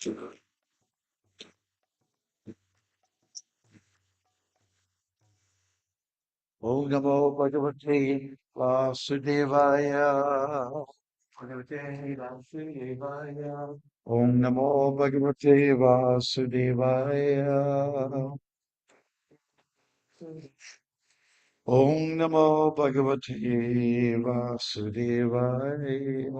Om Namo Bhagavate Vasudevaya. Bhagavate Vasudevaya. Om Namo Bhagavate Vasudevaya. Om Namo Bhagavate Vasudevaya.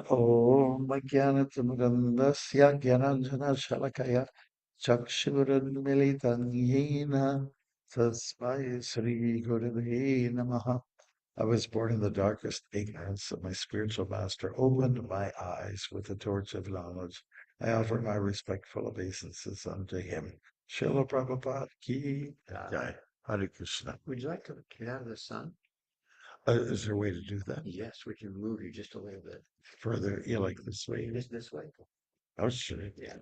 Om Jnanatamagandasya Jnananjana Shalakaya Chakshurunmilitan Yena Tasmai Sri Gurave Namaha. I was born in the darkest ignorance, and my spiritual master opened my eyes with the torch of knowledge. I offer my respectful obeisances unto him. Srila Prabhupada ki jai. Hare Krishna. Would you like to get out of the sun? Is there a way to do that? Yes, we can move you just a little bit. Further, like this way? Just this way. Oh, sure. Yeah.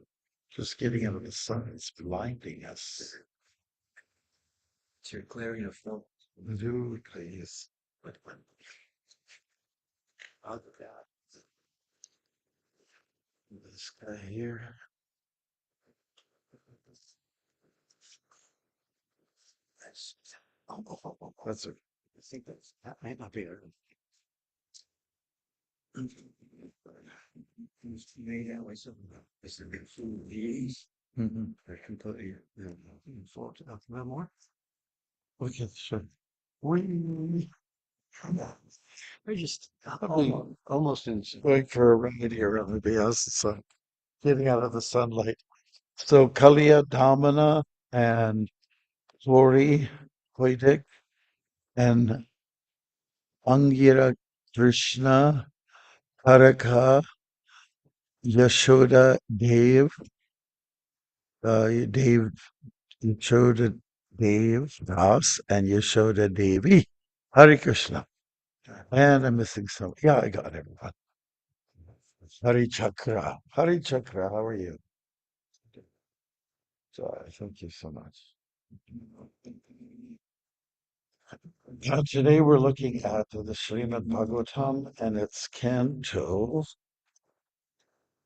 Just getting out of the sun is blinding us. So you're clearing a film. Do please. I'll do that. This guy here. That's a. I think that might not be there. Made that way, so it's the big food these. They're completely full to a little more. Look at the We're just Probably almost in. going for a ride here on the BS. So getting out of the sunlight. So Kalia Damana and Flori Hoidik and Angira Krishna Karaka Yashoda Dev Dev Yashoda Dev Das and Yashoda Devi. Hare Krishna. And I'm missing some. Yeah, I got everyone. Hari Chakra. Hari Chakra, how are you? So thank you so much. Now, today we're looking at the Srimad Bhagavatam and it's Canto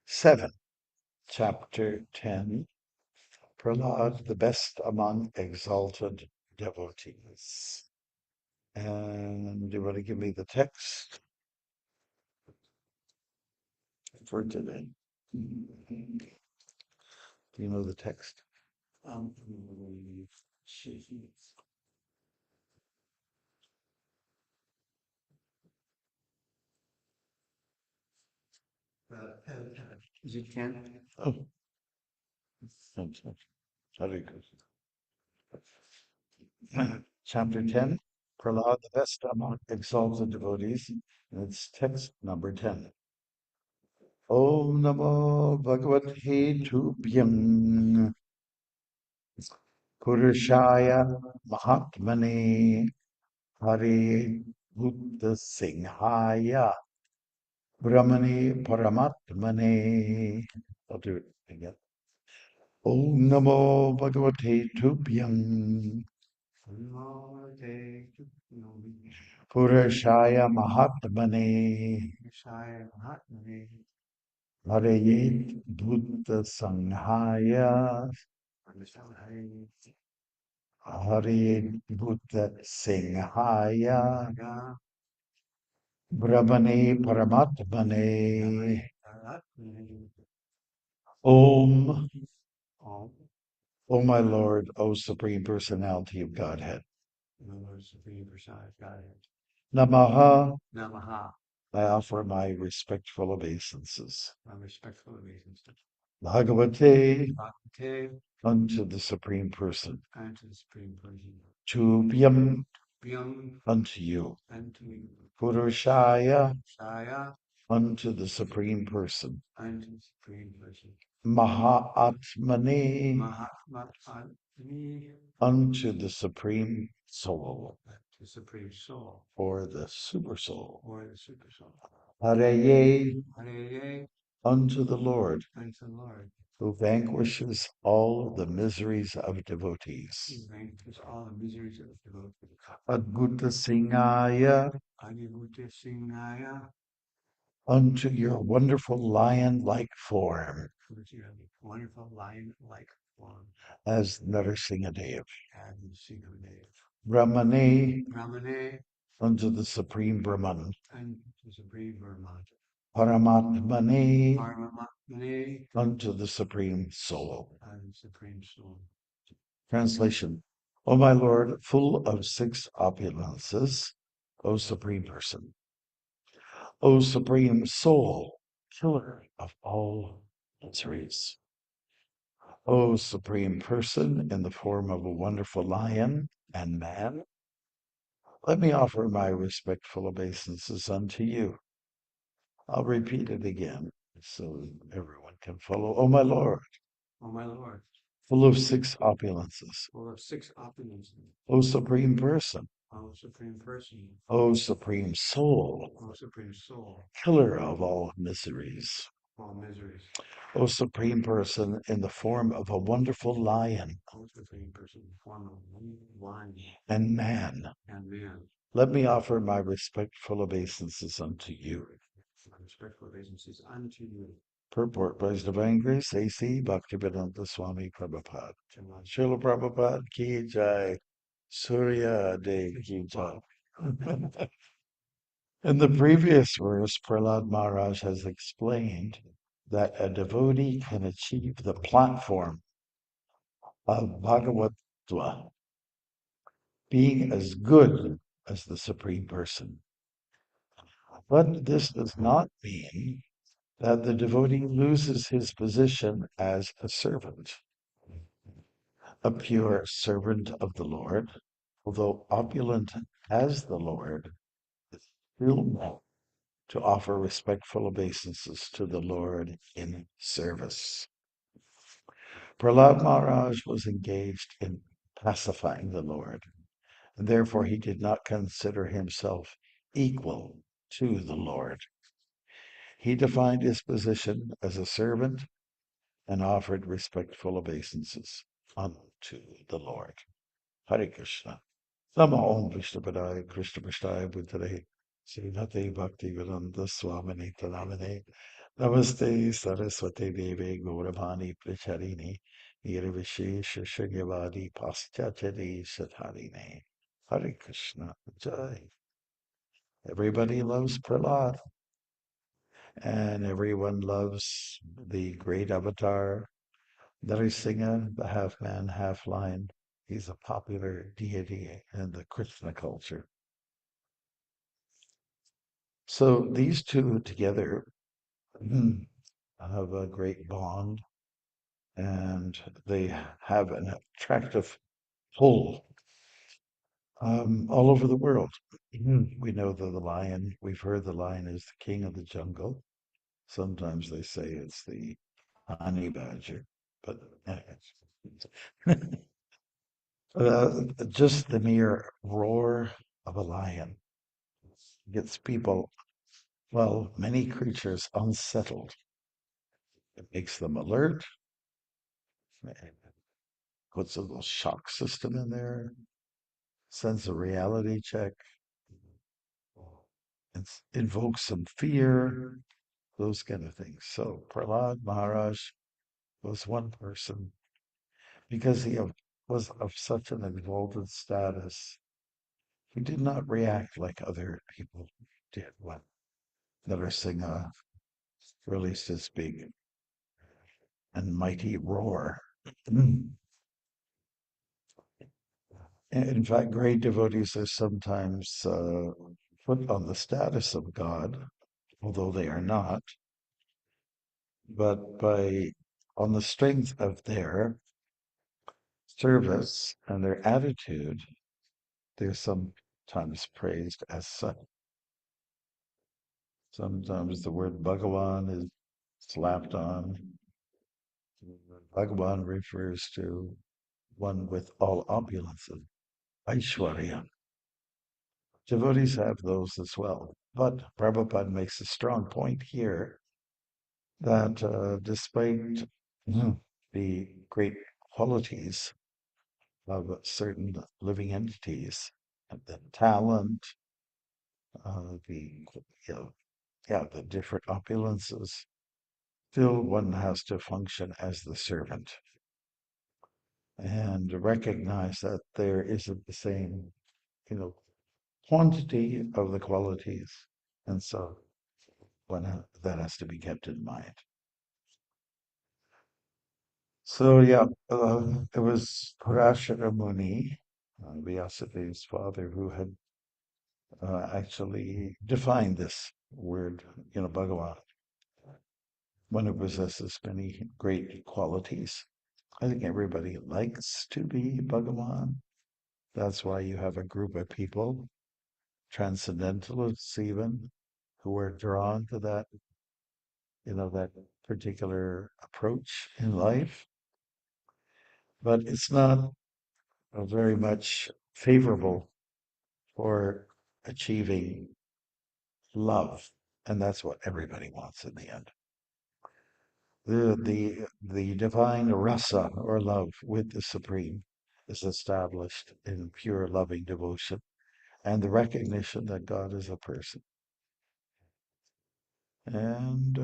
7, Chapter 10, Prahlad, the best among exalted devotees. And do you want to give me the text for today? Do you know the text? Is it 10? Oh, Hare Krishna. Chapter 10, Prahlad, the best among exalted devotees. And it's text number 10. Om Namo Bhagavate Tubhyam Purushaya Mahatmane Hare Buddha Singhaya Brahmane Paramatmane. I'll do it again. Om Namo Bhagavate Tubhyam Purushaya Mahatmane Hare Buddha Sanghaya Hare Buddha Singhaya Brahmane Paramatmane Om. O my Lord, O Supreme Personality of Godhead. Namaha. Namaha. I offer my respectful obeisances. My respectful obeisances. Bhagavate. Bhagavate. Unto the Supreme Person. Unto the Supreme Person. Tubhyam. Tubhyam. Unto you. Unto you. Purushaya. Shaya. Unto the Supreme Person. Unto the Supreme Person. Mahatmane. Mahatmane. Unto the Supreme Soul. The Supreme Soul. Or the Super Soul. Or the Super Soul. Hare. Hare. Unto the Lord. Unto the Lord. Who vanquishes all the miseries of devotees. Who vanquishes all the miseries of devotees. Adbhuta Singhaya. Adbhuta Singhaya. unto your wonderful lion-like form, Unto your wonderful lion-like form, as Narasimhadev. and Srimad. Brahmane, Brahmane, unto the Supreme Brahman. and the Supreme Brahman. Paramatmane, Paramatmane, unto the Supreme Soul. and Supreme Soul. Translation. O my Lord, full of six opulences, O Supreme Person, O Supreme Soul, killer of all miseries, O Supreme Person in the form of a wonderful lion and man, let me offer my respectful obeisances unto you. I'll repeat it again so everyone can follow. O my Lord, O my Lord, full of six opulences, full of six opulences, O Supreme Person, O Supreme Person, O Supreme Soul, O Supreme Soul, killer of all miseries, all miseries, O Supreme Person in the form of a wonderful lion O Supreme Person, form of lion and man, and man. let me offer my respectful obeisances unto you. My respectful obeisances unto you. Purport by His Divine Grace, A.C. Bhaktivedanta Swami Prabhupada. Srila Prabhupada ki jai, Surya De ki jai. In the previous verse, Prahlad Maharaj has explained that a devotee can achieve the platform of Bhagavatva, being as good as the Supreme Person. But this does not mean that the devotee loses his position as a servant. A pure servant of the Lord, although opulent as the Lord, is still meant to offer respectful obeisances to the Lord in service. Prahlad Maharaj was engaged in pacifying the Lord, and therefore he did not consider himself equal to the Lord. He defined his position as a servant and offered respectful obeisances unto the Lord. Hare Krishna. Nama Om Vishnu Padaya Krishna Prasthaya Bhutare Srimate Bhakti Vedanta Swamini Tanamane Namaste Saraswati Deve Gauravani Pracharini Nirvishesha Shunyavadi Paschachari Satharine. Hare Krishna Jai. Everybody loves Prahlad, and everyone loves the great avatar, Narasimha, the half man, half lion. He's a popular deity in the Krishna culture. So these two together have a great bond, and they have an attractive pull all over the world. We know that the lion, we've heard the lion is the king of the jungle. Sometimes they say it's the honey badger, but just the mere roar of a lion gets people, well, many creatures unsettled. It makes them alert, puts a little shock system in there, sends a reality check, and invokes some fear, those kind of things. So Prahlad Maharaj was one person because he was of such an exalted status. He did not react like other people did when Narasimha released his big and mighty roar. In fact, great devotees are sometimes put on the status of God, although they are not, but on the strength of their service and their attitude, they're sometimes praised as such. Sometimes the word Bhagavan is slapped on. Bhagavan refers to one with all opulences, Aishwarya. Devotees have those as well. But Prabhupada makes a strong point here that despite the great qualities of certain living entities, the talent, the yeah, the different opulences, still one has to function as the servant and recognize that there isn't the same, you know, quantity of the qualities. And so that has to be kept in mind. So yeah, it was Parashara Muni, Vyasadeva's father, who had actually defined this word, Bhagavan, when it possesses many great qualities. I think everybody likes to be Bhagavan. That's why you have a group of people, transcendentalists even, who are drawn to that particular approach in life. But it's not very much favorable for achieving love. And that's what everybody wants in the end. The divine rasa or love with the Supreme is established in pure loving devotion and the recognition that God is a person. And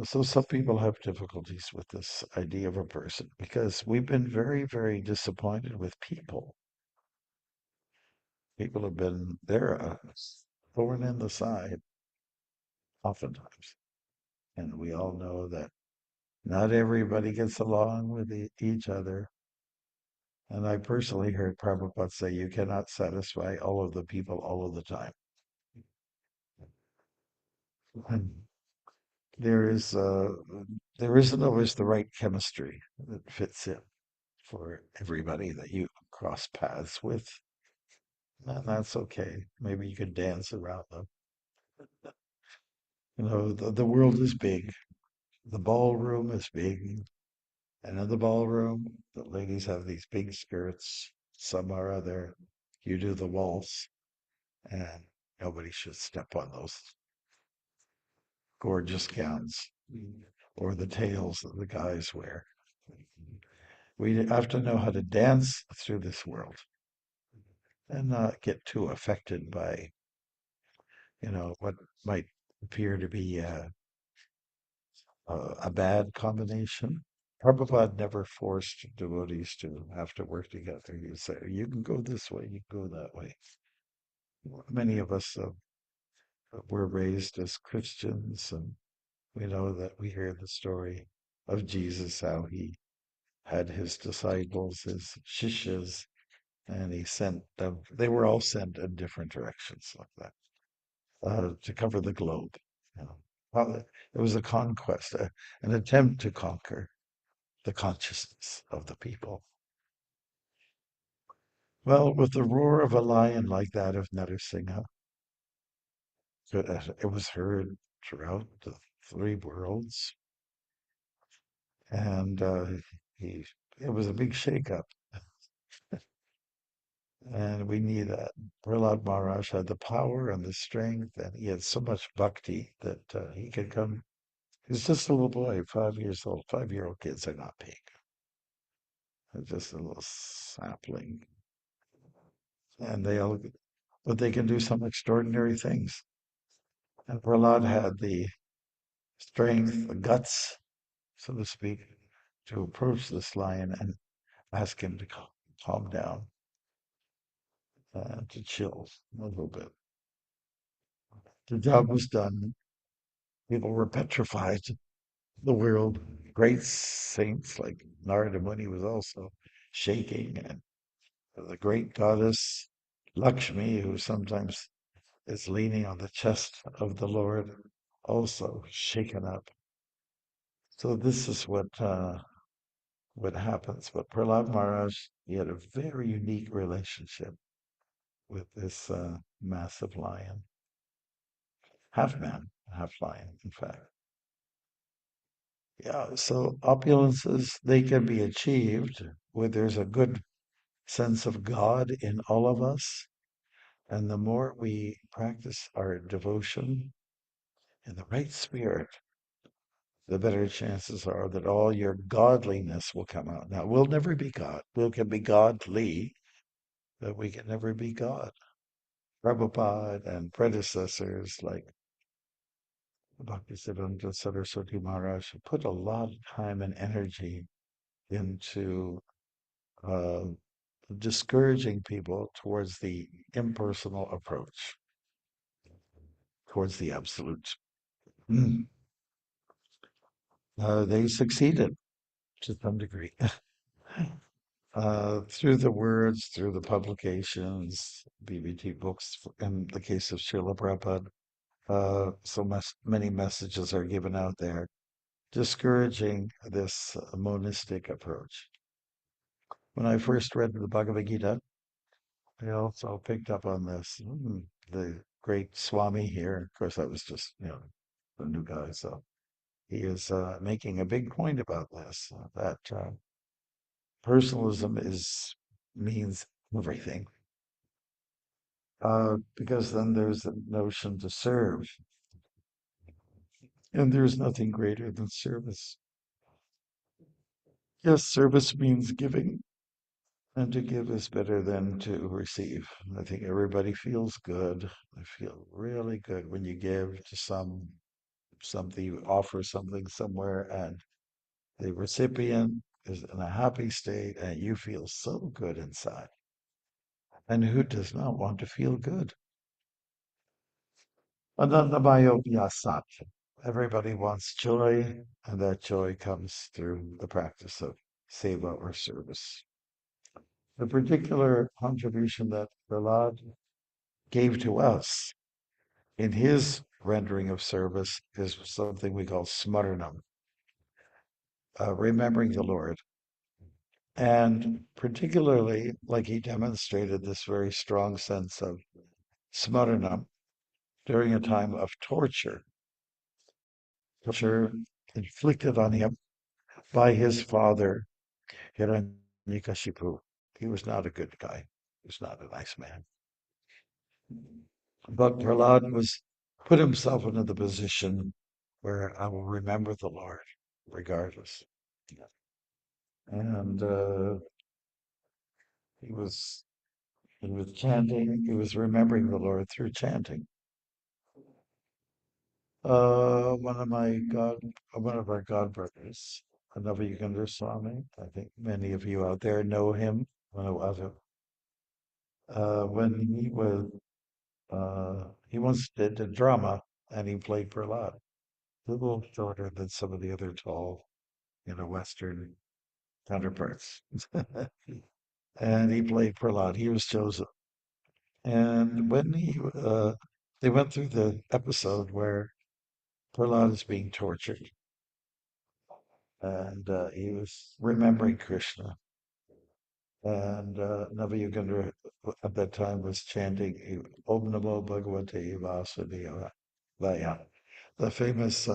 so some people have difficulties with this idea of a person because we've been very, very disappointed with people. People have been, they're a thorn in the side, oftentimes. And we all know that not everybody gets along with each other. And I personally heard Prabhupada say you cannot satisfy all of the people all of the time. And there is there isn't always the right chemistry that fits in for everybody that you cross paths with. And that's okay. Maybe you could dance around them. The world is big. The ballroom is big. And in the ballroom, the ladies have these big skirts, some or other. You do the waltz, and nobody should step on those gorgeous gowns or the tails that the guys wear. We have to know how to dance through this world and not get too affected by, what might appear to be a bad combination. Prabhupada never forced devotees to have to work together. He say, you can go this way, you can go that way. Many of us were raised as Christians, and we know that we hear the story of Jesus, how he had his disciples, his shishas, and he sent them, they were all sent in different directions like that, to cover the globe. You know. It was a conquest, an attempt to conquer the consciousness of the people. Well, with the roar of a lion like that of Narsingha, it was heard throughout the three worlds, and he, it was a big shakeup, and we need that. Prahlad Maharaj had the power and the strength, and he had so much bhakti that he could come. He was just a little boy, 5 years old. 5-year-old kids are not big. They're just a little sapling, and but they can do some extraordinary things. And Prahlad had the strength, the guts, so to speak, to approach this lion and ask him to calm down, to chill a little bit. The job was done. People were petrified. The world, great saints like Narada Muni was also shaking, and the great goddess Lakshmi, who sometimes is leaning on the chest of the Lord, also shaken up. So this is what happens. But Prahlad Maharaj, he had a very unique relationship with this massive lion, half man, half lion, in fact. Yeah, so opulences, they can be achieved where there's a good sense of God in all of us. And the more we practice our devotion in the right spirit, the better chances are that all your godliness will come out. Now, we'll never be God. We can be godly, but we can never be God. Prabhupada and predecessors like Bhaktisiddhanta Saraswati Maharaj put a lot of time and energy into uh, discouraging people towards the impersonal approach, towards the absolute. Mm. They succeeded to some degree through the words, through the publications, BBT books. In the case of Srila Prabhupada, many messages are given out there discouraging this monistic approach. When I first read the Bhagavad Gita, I also picked up on this. The great Swami here, of course, that was just, the new guy. So he is making a big point about this, that personalism means everything. Because then there's the notion to serve, and there's nothing greater than service. Yes, service means giving, and to give is better than to receive. I think everybody feels good. I feel really good when you give to something, you offer something somewhere, and the recipient is in a happy state, and you feel so good inside. And who does not want to feel good? Anandamayo Vyasat. Everybody wants joy, and that joy comes through the practice of seva or service. The particular contribution that Prahlad gave to us in his rendering of service is something we call smaranam, remembering the Lord. And particularly, like he demonstrated this very strong sense of smaranam during a time of torture inflicted on him by his father, Hiranyakashipu. He was not a good guy. He was not a nice man. But Prahlad was put himself into the position where I will remember the Lord regardless. And he was he was chanting, he was remembering the Lord through chanting. One of our god brothers, Navayugandhar Swami. I think many of you out there know him. When he once did a drama and he played Prahlad, a little shorter than some of the other tall, Western counterparts. And he played Prahlad. He was chosen. And when they went through the episode where Prahlad is being tortured, and he was remembering Krishna. And Navayugandhar at that time was chanting Om Namo Bhagavate Vasudevaya, the famous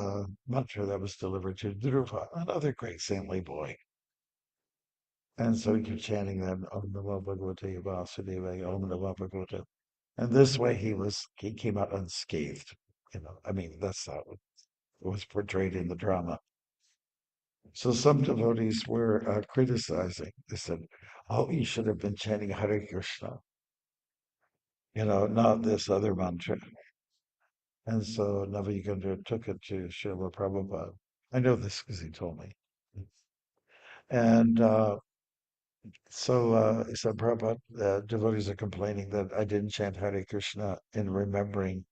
mantra that was delivered to Dhruva, another great saintly boy. And so he kept chanting that Om Namo Bhagavate Vasudevaya, Om Namo Bhagavate. And this way he came out unscathed. I mean, that's how it was portrayed in the drama. So some devotees were criticizing. They said, "Oh, you should have been chanting Hare Krishna, not this other mantra." And so Navigandra took it to Srila Prabhupada. I know this because he told me. And so he said, Prabhupada, devotees are complaining that I didn't chant Hare Krishna in remembering,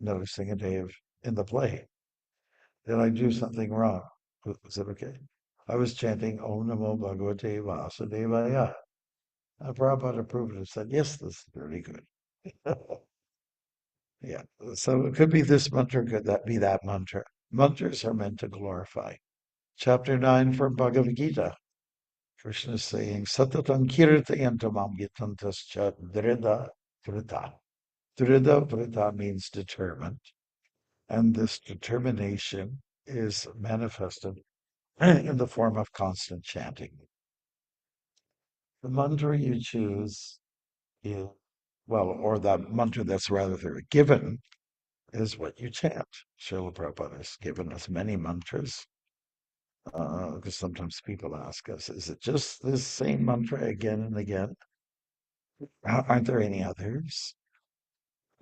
noticing a day in the play. Did I do something wrong? Was it okay? I was chanting Om Namo Bhagavate Vasudevaya. Prabhupada approved it and said, yes, this is very good. Yeah. So it could be this mantra, could that be that mantra? Mantras are meant to glorify. Chapter 9 from Bhagavad Gita. Krishna is saying, Satatam kirtayantamam gitantascha drida vrita. Drida vrita means determined. And this determination is manifested in the form of constant chanting. The mantra you choose is, or the mantra that's rather given is what you chant. Srila Prabhupada has given us many mantras because sometimes people ask us, is it just this same mantra again and again? Aren't there any others?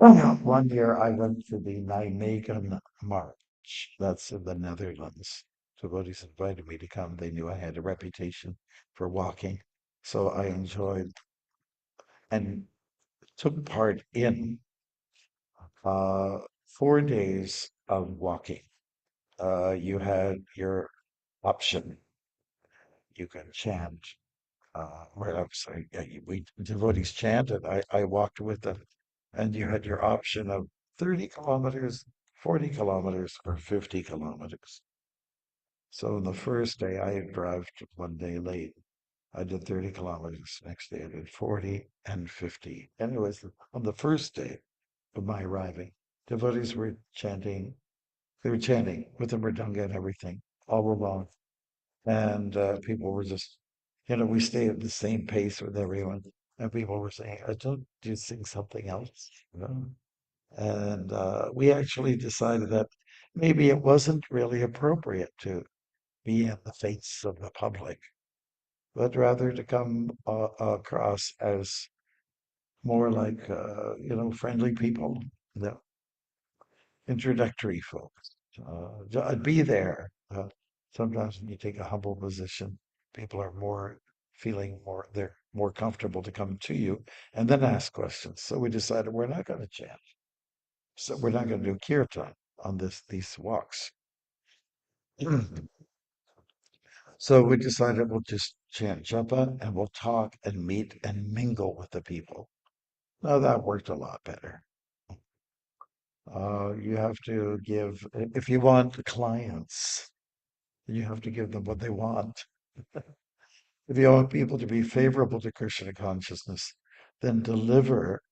One year I went to the Nijmegen March. That's in the Netherlands. Devotees invited me to come. They knew I had a reputation for walking. So I enjoyed and took part in 4 days of walking. You had your option. You can chant. Well, I'm sorry, yeah, we devotees chanted. I walked with them, and you had your option of 30 kilometers, 40 kilometers, or 50 kilometers. So on the first day, I arrived 1 day late. I did 30 kilometers. Next day, I did 40 and 50. And it was on the first day of my arriving. Devotees were chanting. They were chanting with the mridanga and everything all along. And people were just, we stay at the same pace with everyone. And people were saying, don't you sing something else? And we actually decided that maybe it wasn't really appropriate to be in the face of the public, but rather to come across as more like, friendly people, the introductory folks. I'd be there. Sometimes when you take a humble position, people are they're more comfortable to come to you and then ask questions. So we decided we're not going to chant. So we're not going to do kirtan on these walks. So we decided we'll just chant japa and we'll talk and meet and mingle with the people. Now that worked a lot better. You have to give, if you want clients, you have to give them what they want. If you want people to be favorable to Krishna consciousness, then deliver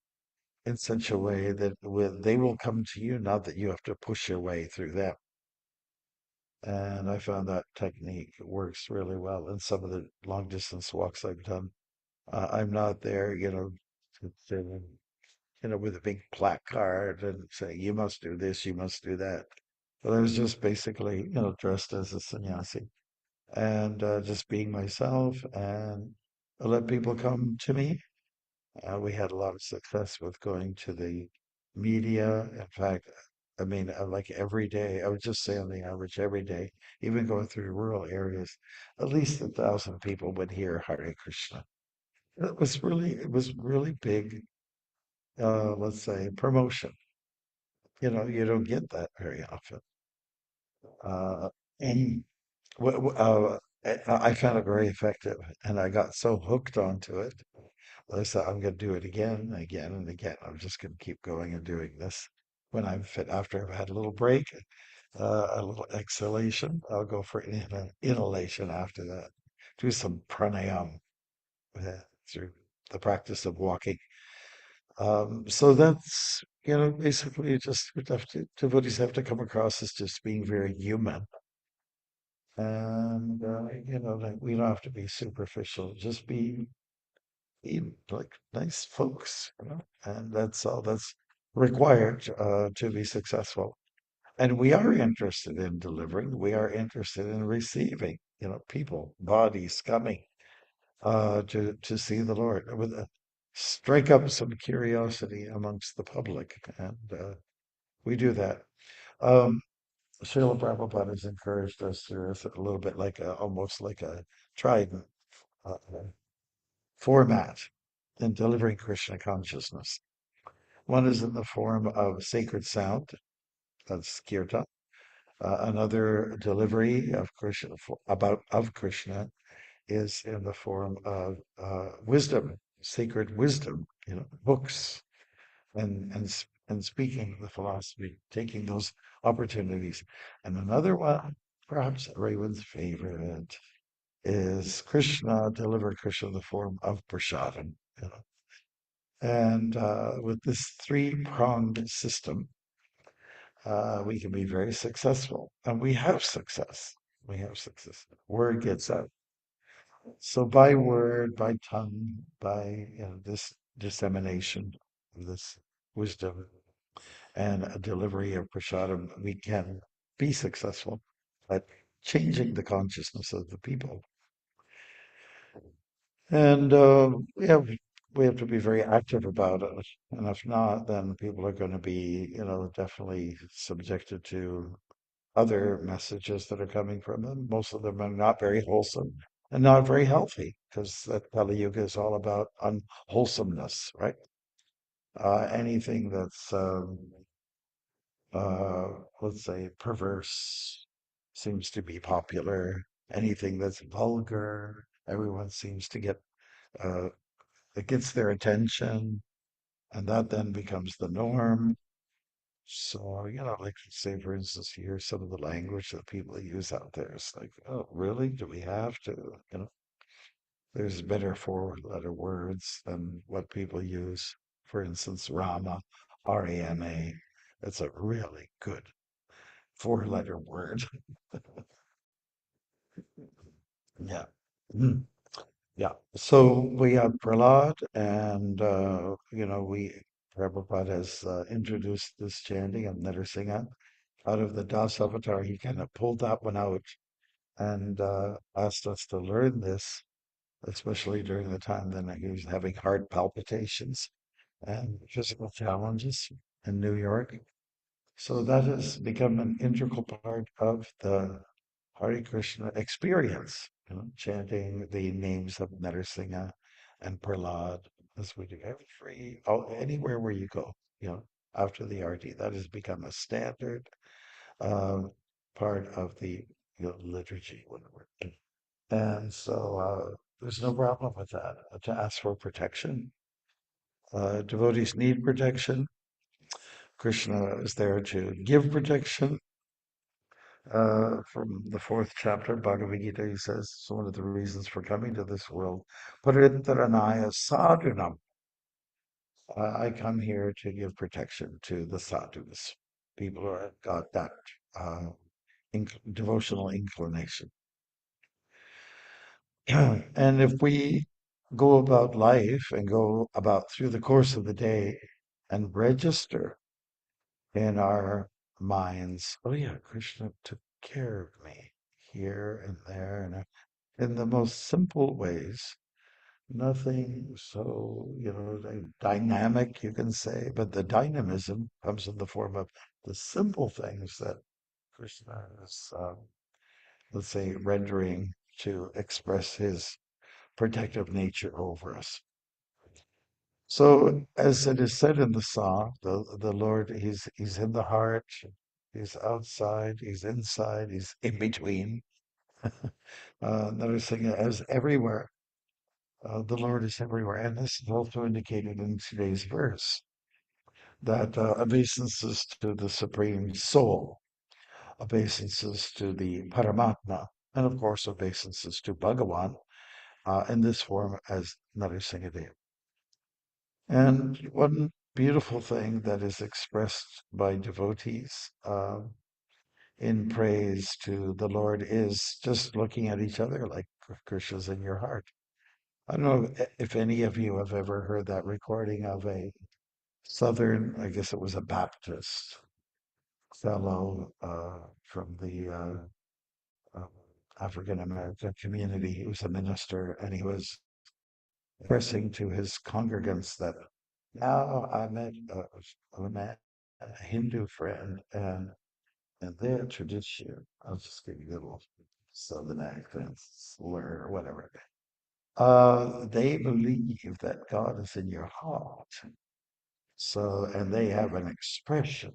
in such a way that they will come to you, not that you have to push your way through them. And I found that technique works really well in some of the long distance walks I've done. I'm not there, with a big placard and saying, you must do this, you must do that. But I was just basically, dressed as a sannyasi and just being myself and let people come to me. We had a lot of success with going to the media. In fact, I mean, like every day, I would just say on the average every day, even going through rural areas, at least 1,000 people would hear Hare Krishna. It was really big, let's say, promotion. You don't get that very often. And I found it very effective, and I got so hooked onto it. I said, I'm going to do it again and again and again. I'm just going to keep going and doing this. When I'm fit, after I've had a little break, a little exhalation, I'll go for inhalation after that. Do some pranayam through the practice of walking. So that's, basically just devotees have to come across as just being very human. And, like we don't have to be superficial, just be like nice folks, and that's all that's required to be successful. And we are interested in delivering, we are interested in receiving, people, bodies coming to see the Lord with strike up some curiosity amongst the public. And we do that. Um, Srila Prabhupada has encouraged us through a little bit like almost like a trident uh, format in delivering Krishna consciousness. One is in the form of sacred sound, that's kirtan. Another delivery of Krishna of Krishna is in the form of wisdom, sacred wisdom, books and speaking the philosophy, taking those opportunities. And another one, perhaps everyone's favorite, is Krishna, deliver Krishna in the form of prasadam. And with this three-pronged system, we can be very successful. And we have success. We have success. Word gets out. So by word, by tongue, by this dissemination of this wisdom and a delivery of prasadam, we can be successful at changing the consciousness of the people. And yeah, we have to be very active about it. And if not, then people are going to be, definitely subjected to other messages that are coming from them. Most of them are not very wholesome and not very healthy because that Kali Yuga is all about unwholesomeness, right? Anything that's, let's say, perverse seems to be popular. Anything that's vulgar, everyone seems to uh, it gets their attention, and that then becomes the norm. So, like say for instance, you hear some of the language that people use out there. It's like, oh, really? Do we have to? There's better four-letter words than what people use. For instance, Rama, Rama. It's a really good four-letter word. Yeah. Mm. Yeah. So we have Prahlad, and Prabhupada has introduced this chanting of Narsingha out of the Das Avatar. He kind of pulled that one out and asked us to learn this, especially during the time then he was having heart palpitations and physical challenges in New York. So that has become an integral part of the Hare Krishna experience, chanting the names of Narsingha and Prahlad as we do anywhere where you go, after the arti. That has become a standard uh, part of the liturgy. And so there's no problem with that to ask for protection. Devotees need protection. Krishna is there to give protection. From the fourth chapter, Bhagavad Gita, he says, it's one of the reasons for coming to this world. Paritaranaya sadhunam. I come here to give protection to the sadhus, people who have got that uh, devotional inclination. And if we go about life and go about through the course of the day and register in our minds, oh yeah, Krishna took care of me here and there, and in the most simple ways, nothing so, dynamic, you can say, but the dynamism comes in the form of the simple things that Krishna is, let's say, rendering to express his protective nature over us. So, as it is said in the song, the Lord, he's in the heart, he's outside, he's inside, he's in between. Another thing as everywhere. The Lord is everywhere. And this is also indicated in today's verse that obeisances to the Supreme Soul, obeisances to the Paramatma, and of course obeisances to Bhagavan in this form as Narasimhadev. And one beautiful thing that is expressed by devotees in praise to the Lord is just looking at each other like Krishna's in your heart. I don't know if any of you have ever heard that recording of a Southern, I guess it was a Baptist fellow from the uh, African American community. He was a minister and he was expressing to his congregants that now I met a Hindu friend and their tradition, I'll just give you a little Southern accent slur or whatever. They believe that God is in your heart. So, and they have an expression.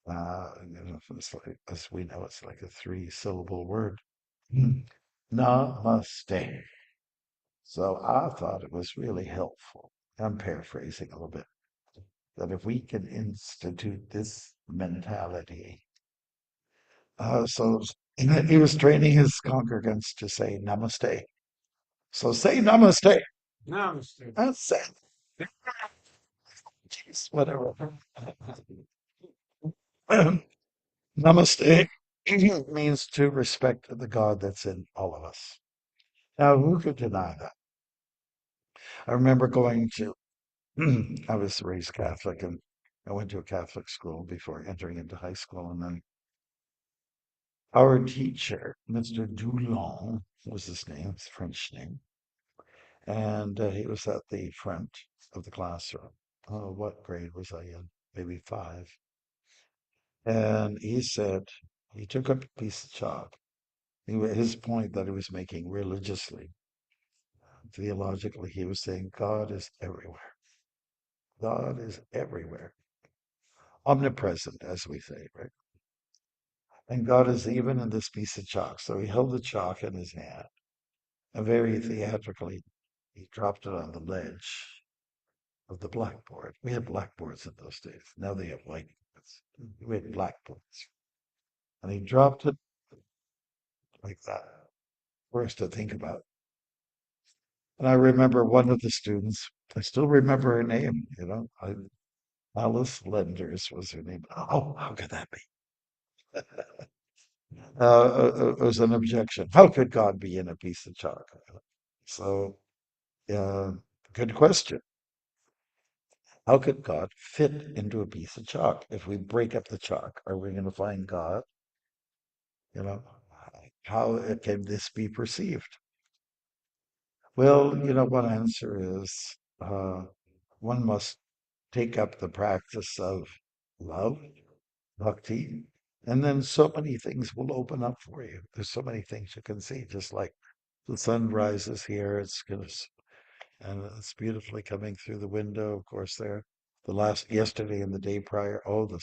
It's like, as we know, it's like a three-syllable word. Namaste. So I thought it was really helpful. I'm paraphrasing a little bit. That if we can institute this mentality, so he was training his congregants to say namaste. So say namaste. Namaste. That's it. Jeez, whatever. Namaste means to respect the God that's in all of us. Now, who could deny that? I remember going to, I was raised Catholic and I went to a Catholic school before entering into high school. And then our teacher, Mr. Dulon was his name, his French name. And he was at the front of the classroom. Oh, what grade was I in? Maybe five. And he said he took up a piece of chalk. His point that he was making religiously, theologically, he was saying God is everywhere. God is everywhere, omnipresent, as we say, right? And God is even in this piece of chalk. So he held the chalk in his hand, and very theatrically, he dropped it on the ledge of the blackboard. We had blackboards in those days. Now they have whiteboards. We had blackboards. And he dropped it like that for us to think about. And I remember one of the students, I still remember her name, Alice Lenders was her name. Oh, how could that be? It was an objection. How could God be in a piece of chalk? So, uh, good question. How could God fit into a piece of chalk? If we break up the chalk, are we going to find God? You know, how can this be perceived? Well, one answer is one must take up the practice of love, bhakti, and then so many things will open up for you. There's so many things you can see, just like the sun rises here, and it's beautifully coming through the window, of course, there. Yesterday and the day prior, the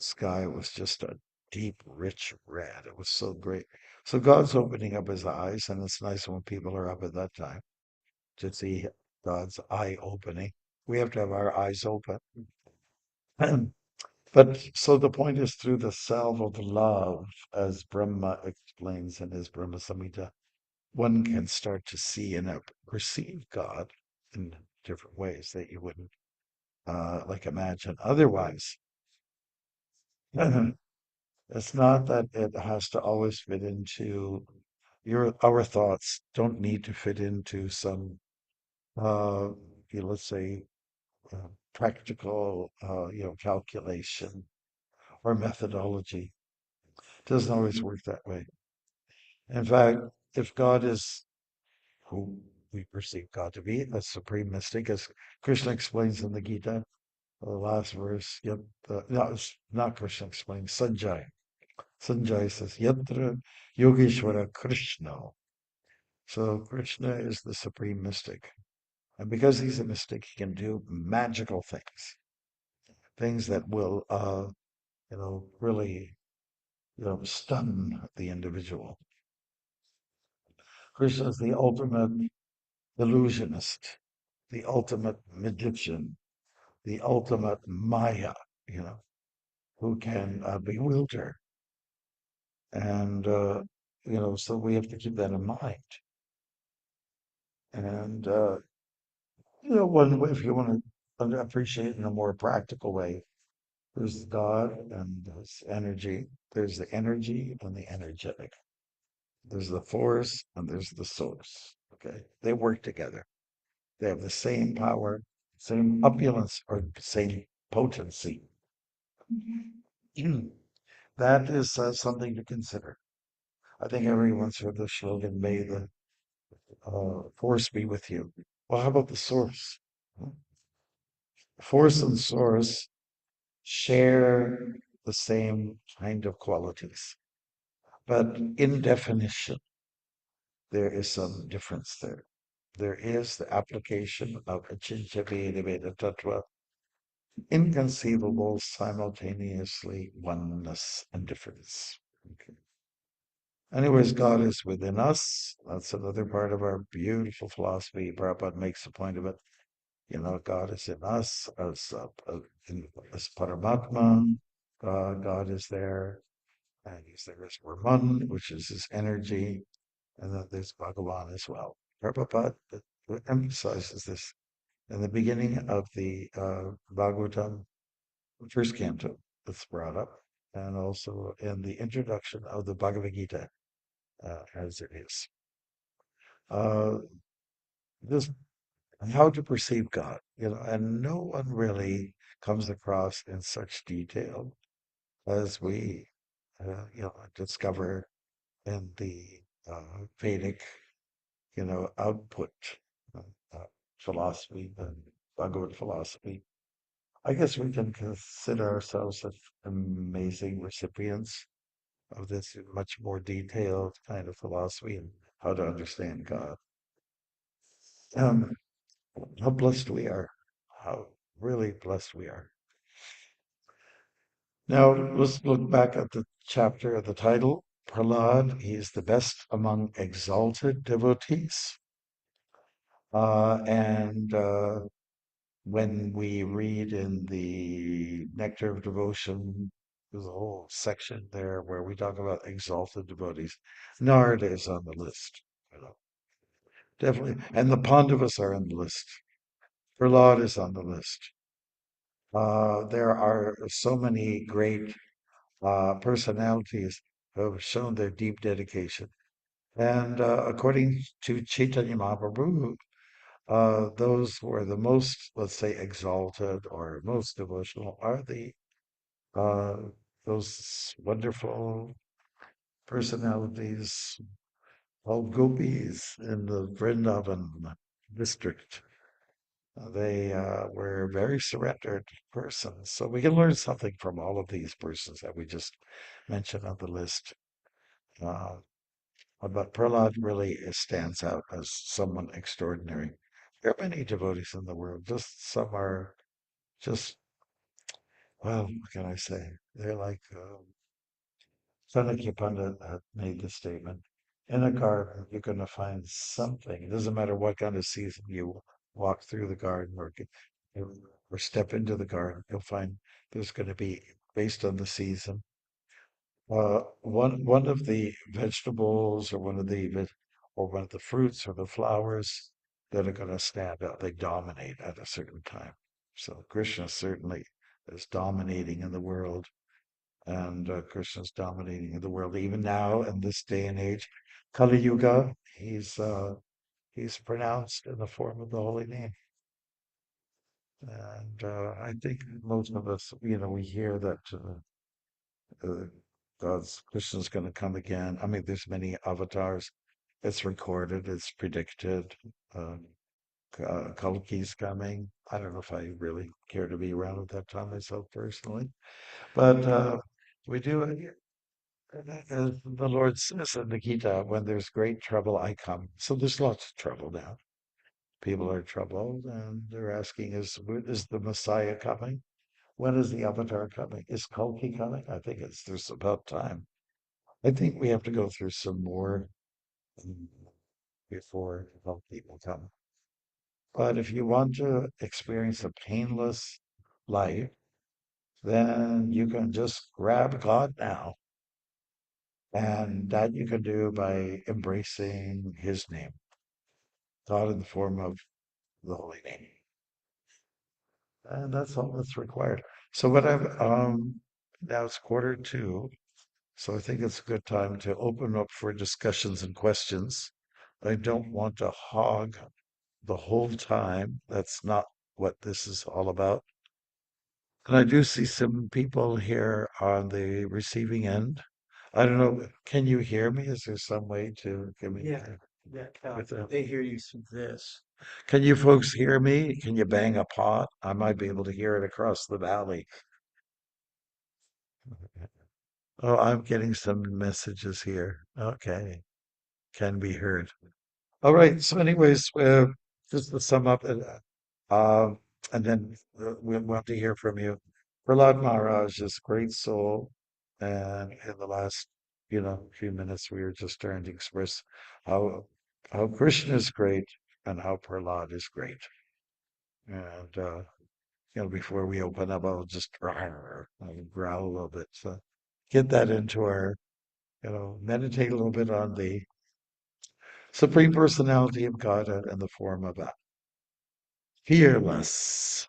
sky was just a deep, rich red. It was so great. So God's opening up his eyes, and it's nice when people are up at that time to see God's eye opening. We have to have our eyes open. But so the point is through the salve of love, as Brahma explains in his Brahma Samhita, one can start to see and perceive God in different ways that you wouldn't like imagine otherwise. It's not that it has to always fit into our thoughts don't need to fit into some uh, let's say practical calculation or methodology. It doesn't always work that way. In fact, if God is who we perceive God to be, a supreme mystic, as Krishna explains in the Gita, the last verse, yet no, it's not Krishna explains, Sanjay. Sanjay says, Yatra Yogeshwara Krishna. So Krishna is the supreme mystic. And because he's a mystic, he can do magical things, things that will, really, stun the individual. Krishna is the ultimate illusionist, the ultimate magician, the ultimate Maya, you know, who can bewilder. And, so we have to keep that in mind. And, if you want to appreciate in a more practical way, there's God and there's energy. There's the energy and the energetic. There's the force and there's the source. Okay. They work together. They have the same power, same opulence, or same potency. That is something to consider. I think everyone's heard the slogan, may the force be with you. Well, how about the source? Force and source share the same kind of qualities, but in definition, there is some difference there. There is the application of Achincha Veda Tattva, inconceivable simultaneously oneness and difference. Okay. Anyways, God is within us. That's another part of our beautiful philosophy. Prabhupada makes a point of it. God is in us as Paramatma. God is there, and he's there as Brahman, which is his energy, and then there's Bhagavan as well. Prabhupada emphasizes this in the beginning of the Bhagavatam, first canto, that's brought up, and also in the introduction of the Bhagavad Gita, as it is. Uh, this how to perceive God, and no one really comes across in such detail as we, discover in the Vedic, output. uh, philosophy, the Bhagavad philosophy. I guess we can consider ourselves as amazing recipients of this much more detailed kind of philosophy and how to understand God. Um, how blessed we are, how really blessed we are. Now, let's look back at the chapter of the title. Prahlad, he is the best among exalted devotees. And when we read in the Nectar of Devotion, there's a whole section there where we talk about exalted devotees. Narada is on the list, you know, definitely. And the Pandavas are on the list. Prahlad is on the list. There are so many great personalities who have shown their deep dedication. And according to Chaitanya Mahaprabhu, those who are the most, let's say, exalted or most devotional are the uh, those wonderful personalities called gopis in the Vrindavan district. They were very surrendered persons. So we can learn something from all of these persons that we just mentioned on the list. Uh, but Prahlad really stands out as someone extraordinary. There are many devotees in the world. Just some are just, well, what can I say? They're like Sanakya Pandit made the statement. In a garden, you're going to find something. It doesn't matter what kind of season you walk through the garden or step into the garden, you'll find there's going to be, based on the season, one of the vegetables or one of the fruits or the flowers that are going to stand out. They dominate at a certain time. So Krishna certainly is dominating in the world, and Krishna's dominating in the world even now in this day and age. Kali Yuga, he's pronounced in the form of the holy name, and I think most of us, we hear that. Uh, God's Krishna's going to come again. I mean, there's many avatars. It's recorded. It's predicted. Uh, Kalki's coming. I don't know if I really care to be around at that time myself personally, but we do. As the Lord says in the Gita, when there's great trouble, I come. So there's lots of trouble now. People are troubled, and they're asking, is the Messiah coming? When is the Avatar coming? Is Kalki coming? I think there's about time. I think we have to go through some more um, before help people come. But if you want to experience a painless life, then you can just grab God now. And that you can do by embracing His name, God in the form of the Holy Name. And that's all that's required. So what now it's 1:45. So I think it's a good time to open up for discussions and questions. I don't want to hog the whole time. That's not what this is all about. And I do see some people here on the receiving end. I don't know, can you hear me? Is there some way to give me with They hear you through this. Can you folks hear me? Can you bang a pot? I might be able to hear it across the valley. Oh, I'm getting some messages here. Okay, can be heard. All right. So, anyways, just to sum up, um, and then we'll want to hear from you. Prahlad Maharaj is a great soul, and in the last, few minutes, we were just trying to express how how Krishna is great and how Prahlad is great. And before we open up, I'll just I'll growl a little bit. So get that into our, meditate a little bit on the Supreme Personality of God in the form of a fearless,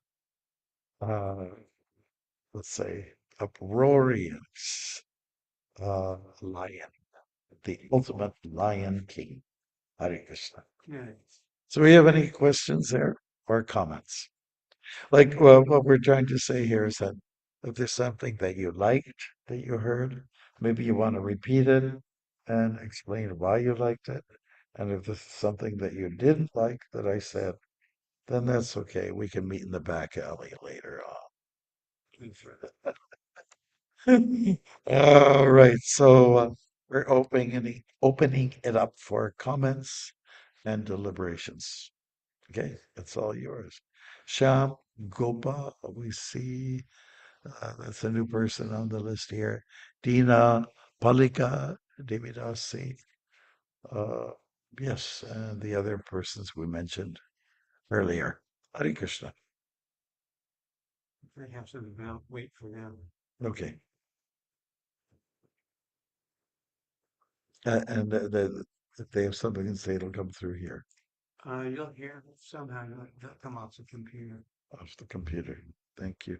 uh, let's say, uproarious lion, the ultimate lion king. Hare Krishna. Yeah. So, we have any questions there or comments? Like, well, what we're trying to say here is that if there's something that you liked that you heard, maybe you want to repeat it and explain why you liked it. And if this is something that you didn't like that I said, then that's okay. We can meet in the back alley later on. All right. So we're opening it up for comments and deliberations. Okay, it's all yours. Sham Gopa, we see that's a new person on the list here. Dina Palika Devidasi. Uh, yes, and the other persons we mentioned earlier. Hare Krishna. I have some about wait for them. Okay. And if they have something to say, it'll come through here You'll hear somehow they'll come off the computer. off the computer. Thank you.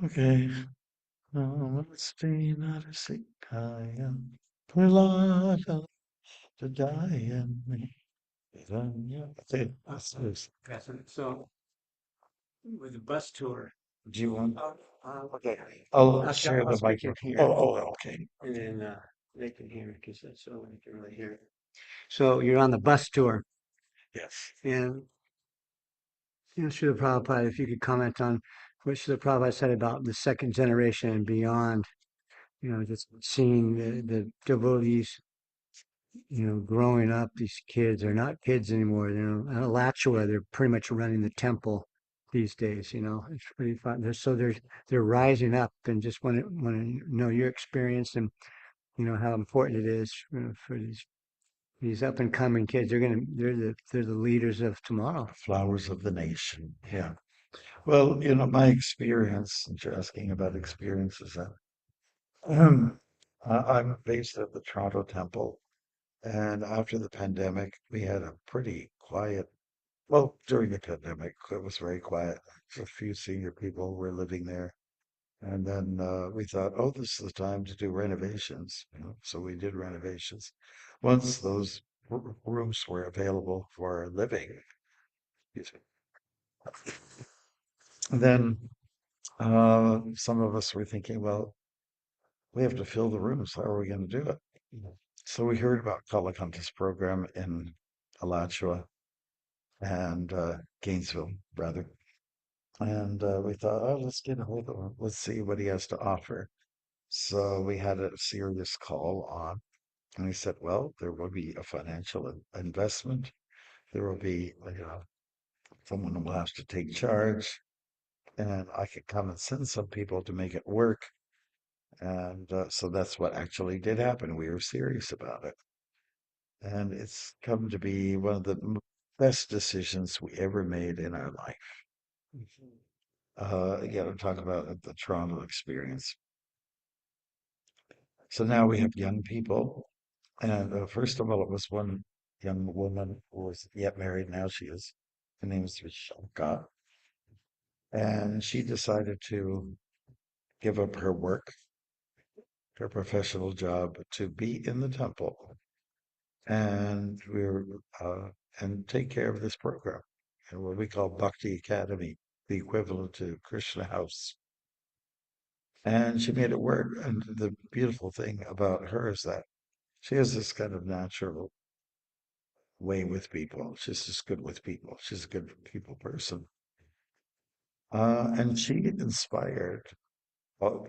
Okay. Namaste Narasikaya. Prahlada Jayami. That's it. Yes, and so with the bus tour. Do you want? Okay. I'll share I'll the speak in microphone. here. Oh, okay. And then they can hear it because that's so they can really hear it. So you're on the bus tour, Yes. and Srila Prabhupada, if you could comment on what Srila Prabhupada said about the second generation and beyond, just seeing the devotees, growing up, these kids are not kids anymore. At Alachua, they're pretty much running the temple these days. It's pretty fun. They're rising up, and just want to know your experience and how important it is for these up and coming kids. They're the leaders of tomorrow. Flowers of the nation. Yeah. Well, my experience, since you're asking about experiences, I'm based at the Toronto Temple, and after the pandemic, we had a pretty quiet, well, during the pandemic, it was very quiet. A few senior people were living there. And then we thought, oh, this is the time to do renovations. So we did renovations. Once those rooms were available for living, excuse me, then some of us were thinking, well, we have to fill the rooms. How are we going to do it? So we heard about Kalakanta's program in Alachua and Gainesville, rather. And we thought, oh, let's get a hold of him. Let's see what he has to offer. So we had a serious call on. And he said, well, there will be a financial investment. There will be, someone will have to take charge, and I could come and send some people to make it work. And so that's what actually did happen. We were serious about it. And it's come to be one of the best decisions we ever made in our life. Talk about the Toronto experience. So now we have young people. And first of all, it was one young woman who was yet married. Now she is. Her name is Vishalka. And she decided to give up her work, her professional job, to be in the temple and and take care of this program and what we call Bhakti Academy, the equivalent to Krishna House. And she made it work. And the beautiful thing about her is that she has this kind of natural way with people. She's just good with people. She's a good people person. And she inspired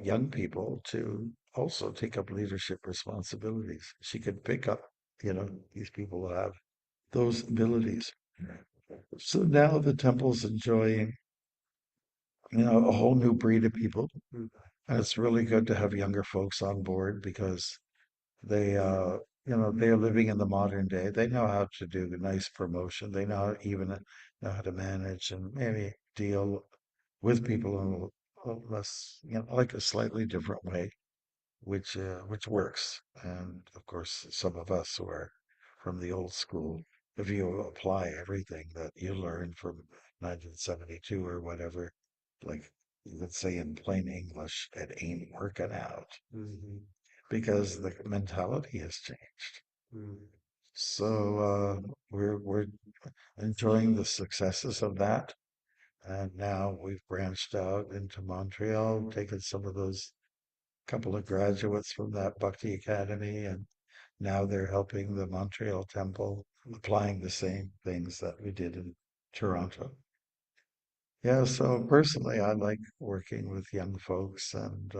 young people to also take up leadership responsibilities. She could pick up, these people who have those abilities. So now the temple's enjoying, a whole new breed of people. And it's really good to have younger folks on board because they, they're living in the modern day. They know how to do a nice promotion. They even know how to manage and maybe deal with people in a less, like a slightly different way, which works. And of course, some of us who are from the old school, if you apply everything that you learned from 1972 or whatever, like you could say in plain English, it ain't working out because the mentality has changed. So we're enjoying the successes of that. And now we've branched out into Montreal, taken some of those couple of graduates from that Bhakti Academy and Now they're helping the Montreal Temple, applying the same things that we did in Toronto. Yeah, so personally, I like working with young folks, and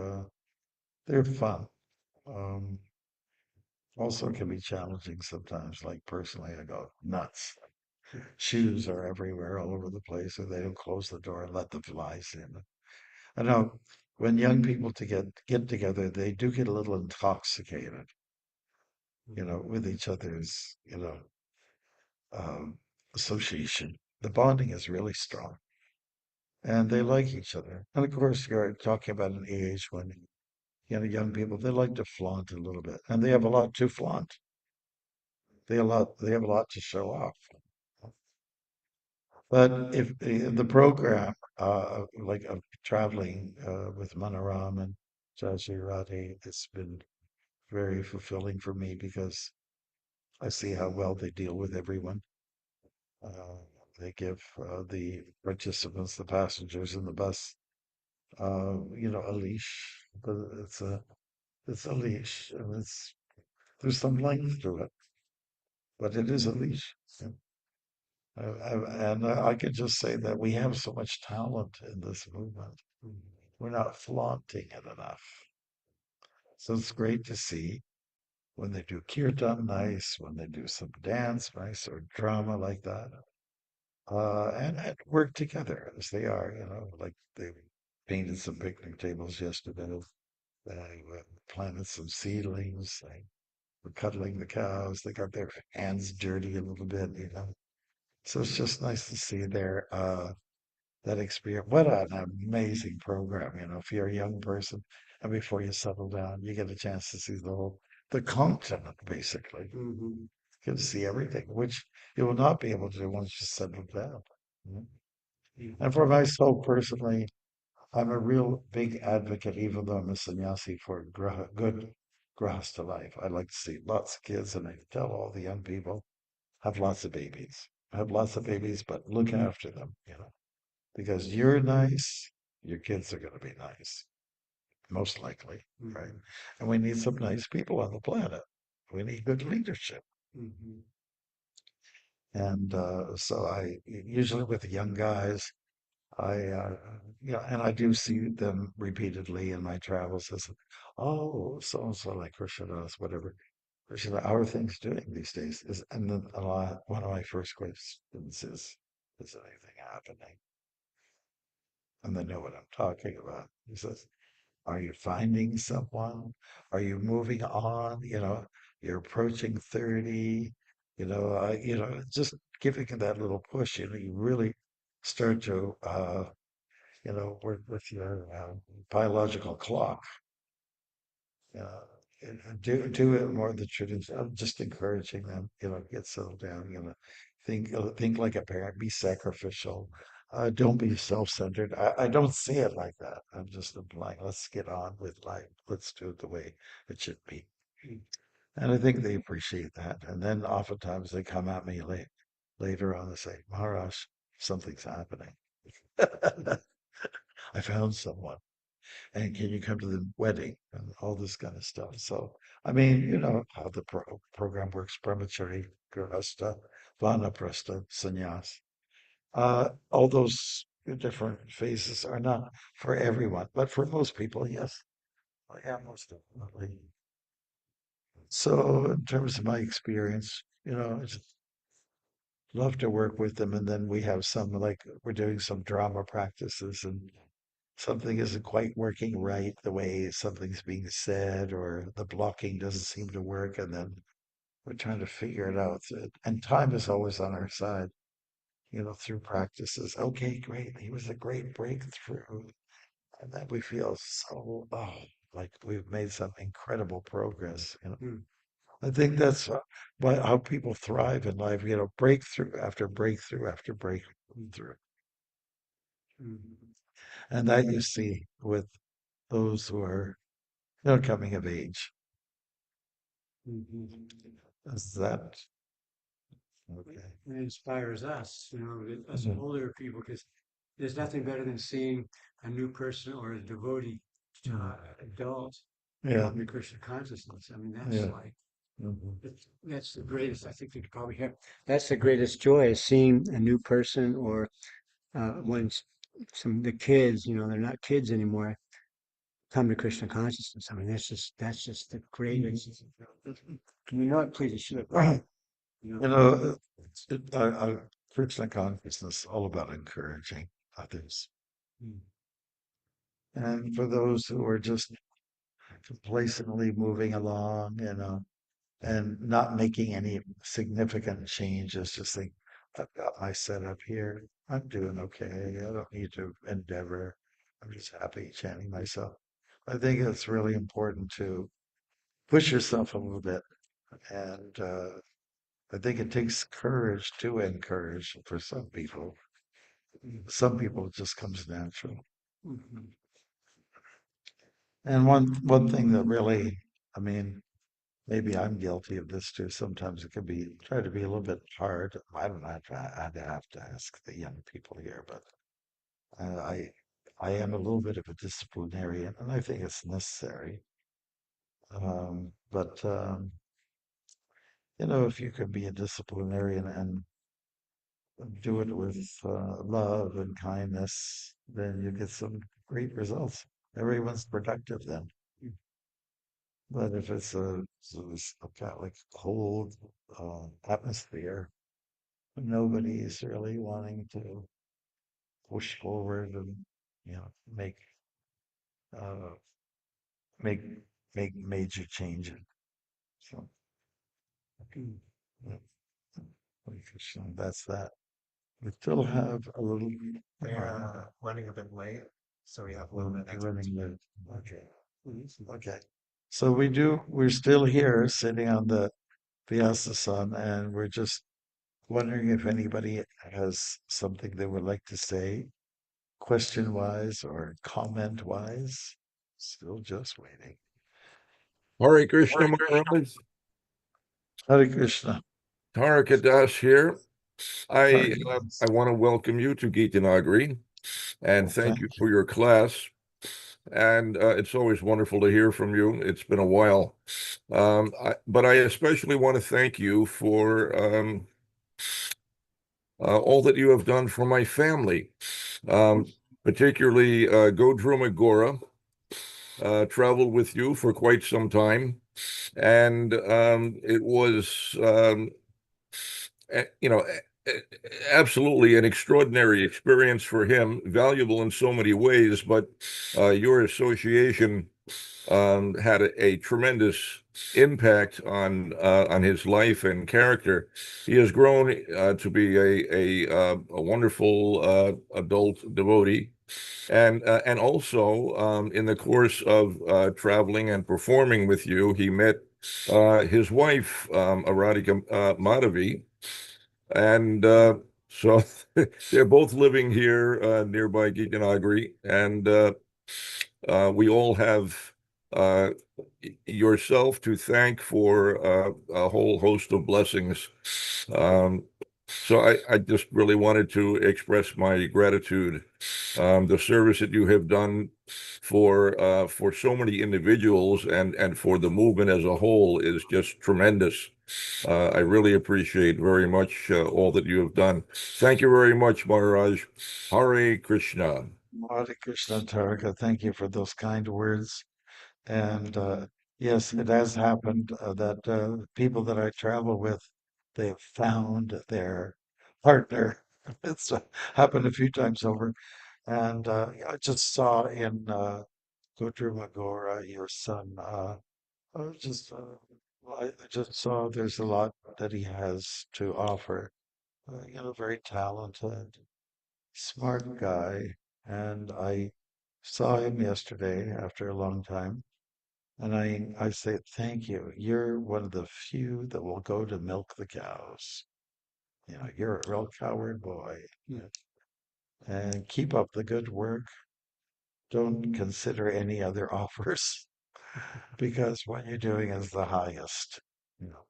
they're fun. Um, Also, it can be challenging sometimes. Like personally, I go nuts. Shoes are everywhere, all over the place, and they don't close the door and let the flies in. I know when young people to get together, they do get a little intoxicated, with each other's, um, association. The bonding is really strong, and they like each other. And of course, you're talking about an age when, young people, they like to flaunt a little bit, and they have a lot to flaunt. They have a lot to show off. But if the program, like of traveling with Manaram and Jajirati, it's been very fulfilling for me because I see how well they deal with everyone. Uh, they give the participants, the passengers in the bus, a leash. But it's a leash, and there's some length to it, but it is a leash. And I can just say that we have so much talent in this movement. We're not flaunting it enough. So it's great to see when they do kirtan nice, when they do some dance nice or drama like that, and work together as they are, like they painted some picnic tables yesterday. They planted some seedlings. They were cuddling the cows. They got their hands dirty a little bit. So it's just nice to see that experience. What an amazing program, if you're a young person and before you settle down, you get a chance to see the continent, basically. You get to see everything, which you will not be able to do once you settle down. Mhm. And for myself personally, I'm a real big advocate, even though I'm a sannyasi, for good grahasta life. I like to see lots of kids, and I tell all the young people, have lots of babies. Have lots of babies, but look after them. Because you're nice, your kids are going to be nice, most likely, right? And we need some nice people on the planet. We need good leadership. And so I usually with the young guys, and I do see them repeatedly in my travels as, oh, so and so like Krishnadas, whatever. Krishna, how are things doing these days? And then one of my first questions is anything happening? And they know what I'm talking about. He says, are you finding someone? Are you moving on? You're approaching 30, just giving it that little push, you really start to, work with your biological clock. Do it more the tradition. I'm just encouraging them, get settled down, think like a parent, be sacrificial. Don't be self-centered. I don't see it like that. I'm just implying, let's get on with life. Let's do it the way it should be. And I think they appreciate that. And then oftentimes they come at me later on and say, Maharaj, something's happening. I found someone, and can you come to the wedding and all this kind of stuff. So, I mean, you know how the program works: brahmachari, grihastha, vanaprastha, sannyas. All those different phases are not for everyone, but for most people, yes. Oh, yeah, most definitely. So, in terms of my experience, I just love to work with them. And then we have some, like, we're doing some drama practices, and something isn't quite working right the way something's being said, or the blocking doesn't seem to work, and then we're trying to figure it out. And time is always on our side, through practices. Okay, great. He was a great breakthrough. And then we feel so, like we've made some incredible progress. I think that's how people thrive in life, breakthrough after breakthrough after breakthrough. And that you see with those who are, coming of age. Is that okay? It inspires us, us Mhm. older people, because there's nothing better than seeing a new person or a devotee, Mm. adult, Yeah, come to Krishna consciousness. I mean, that's yeah, like Mhm. That's the greatest. I think you could probably hear. That's the greatest joy is seeing a new person or when some the kids, they're not kids anymore, come to Krishna consciousness. I mean, that's just the greatest. Please, you should have. You know, You know, Krishna consciousness is all about encouraging others. mm, And for those who are just complacently moving along, and not making any significant changes, just think, I've got my setup here. I'm doing okay. I don't need to endeavor. I'm just happy chanting myself. I think it's really important to push yourself a little bit. And I think it takes courage to encourage for some people. Some people it just comes natural. mhm. And one thing that really, I mean, maybe I'm guilty of this too. Sometimes it can be try to be a little bit hard. I don't know. I'd have to ask the young people here, but uh, I I am a little bit of a disciplinarian, and I think it's necessary. But if you can be a disciplinarian and do it with love and kindness, then you get some great results. Everyone's productive then. But if it's a kind of like cold atmosphere, nobody's really wanting to push forward and make uh, make make major changes. So Mm. yeah, that's that. We still have a little. They're running a bit late, so we have a little bit extra. Running the okay. Okay. So we're still here sitting on the Vyasa Sun, and we're just wondering if anybody has something they would like to say, question wise or comment wise. Still just waiting. Hare Krishna Maharaj, Hare Krishna. Tarakadas here. Hare I want to welcome you to Gita Nagari and Well, thank thank you you. for your class. And it's always wonderful to hear from you. It's been a while. But I especially want to thank you for all that you have done for my family, particularly Godruma Gora. Traveled with you for quite some time, and it was absolutely an extraordinary experience for him, valuable in so many ways, but your association had a tremendous impact on his life and character. He has grown to be a wonderful adult devotee. And also in the course of traveling and performing with you, he met his wife, Aradhika Madhavi, and so they're both living here nearby Gitanagari, and we all have uh, yourself to thank for a whole host of blessings. Um, so I just really wanted to express my gratitude. The service that you have done for so many individuals and for the movement as a whole is just tremendous. I really appreciate very much all that you have done. Thank you very much, Maharaj. Hare Krishna. Hare Krishna Taraka. Thank you for those kind words. And yes, it has happened that people that I travel with, they've found their partner. It's happened a few times over. And I just saw in Gotru Magora, your son, I was just, I just saw there's a lot that he has to offer. Very talented, smart guy. And I saw him yesterday after a long time. And I say, thank you. You're one of the few that will go to milk the cows. You're a real coward boy. Yeah. And keep up the good work. Don't consider any other offers because what you're doing is the highest. You know.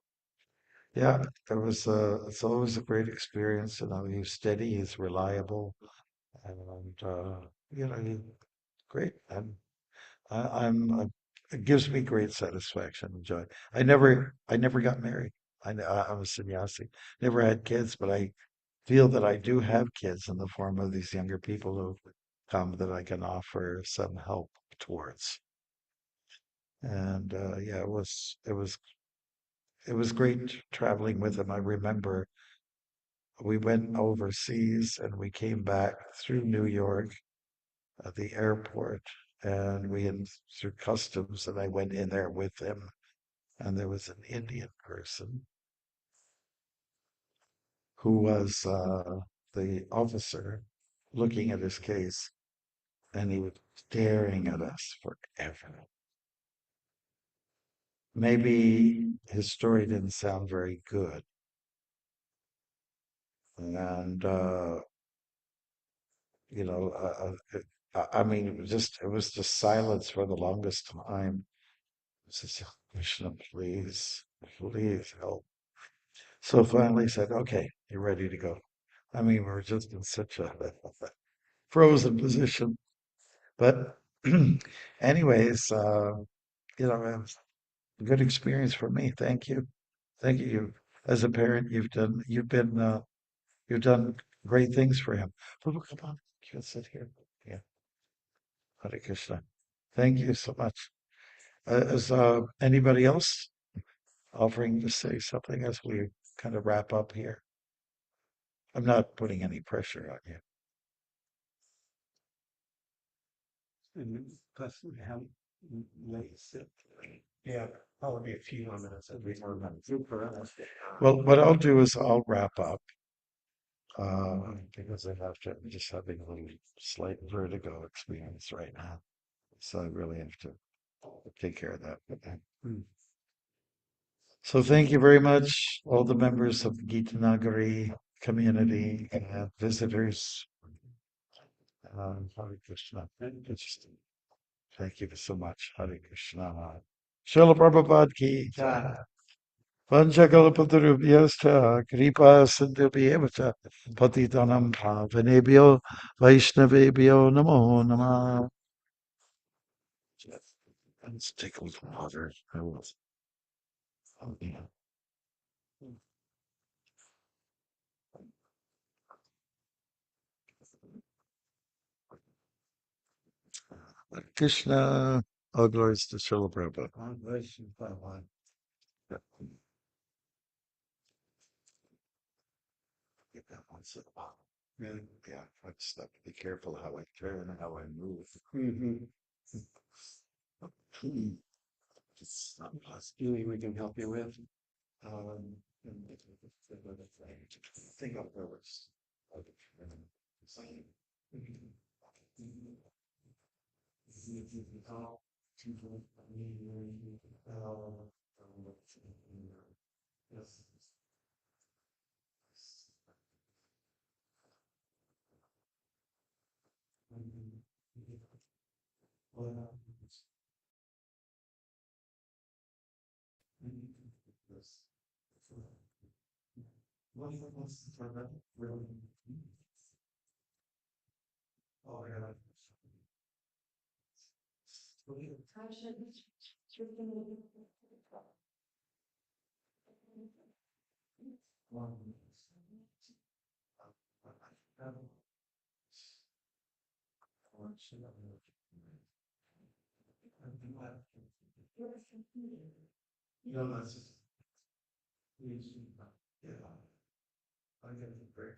Yeah, it's always a great experience. He's steady, he's reliable, and he's great. And I'm it gives me great satisfaction and joy. I never got married. I'm a sannyasi, never had kids, but I feel that I do have kids in the form of these younger people who come that I can offer some help towards. And yeah, it was great traveling with them. I remember we went overseas and we came back through New York at the airport, and we had through customs, and I went in there with him, and there was an Indian person who was the officer looking at his case, and he was staring at us forever. Maybe his story didn't sound very good, and you know, I mean, it was just silence for the longest time. I said, Krishna, please, please help. So finally he said, okay, you're ready to go. I mean, we were just in such a frozen position. But anyways, you know, it was a good experience for me. Thank you. Thank you. As a parent, you've done great things for him. Prabhu, come on, you can sit here. Yeah, Hare Krishna. Thank you so much. Is anybody else offering to say something as we kind of wrap up here? I'm not putting any pressure on you. And plus we have late sit. Yeah, probably be a few more minutes, at least more minutes. Well, what I'll do is I'll wrap up because I have to. I'm just having a little slight vertigo experience right now, so I really have to take care of that. So thank you very much, all the members of the Gita Nagari community and visitors. Hare Krishna. Thank you so much. Hare Krishna. Srila Prabhupada ki jai. Panchakalpatarubhyascha kripa sindhubhyev cha patitanam bhavanebhyo vaishnavebhyo namo namah. Let's take a little water. I will. Oh, yeah. Krishna, all glories to Srila Prabhupada. All glories to Prabhupada. Yeah. Get that once in a while. Really? Yeah, I just have to be careful how I turn and how I move. It's not possible. Anything we can help you with? Um, think of purpose. Oh, yeah. No, that's just. Yeah. I get the break.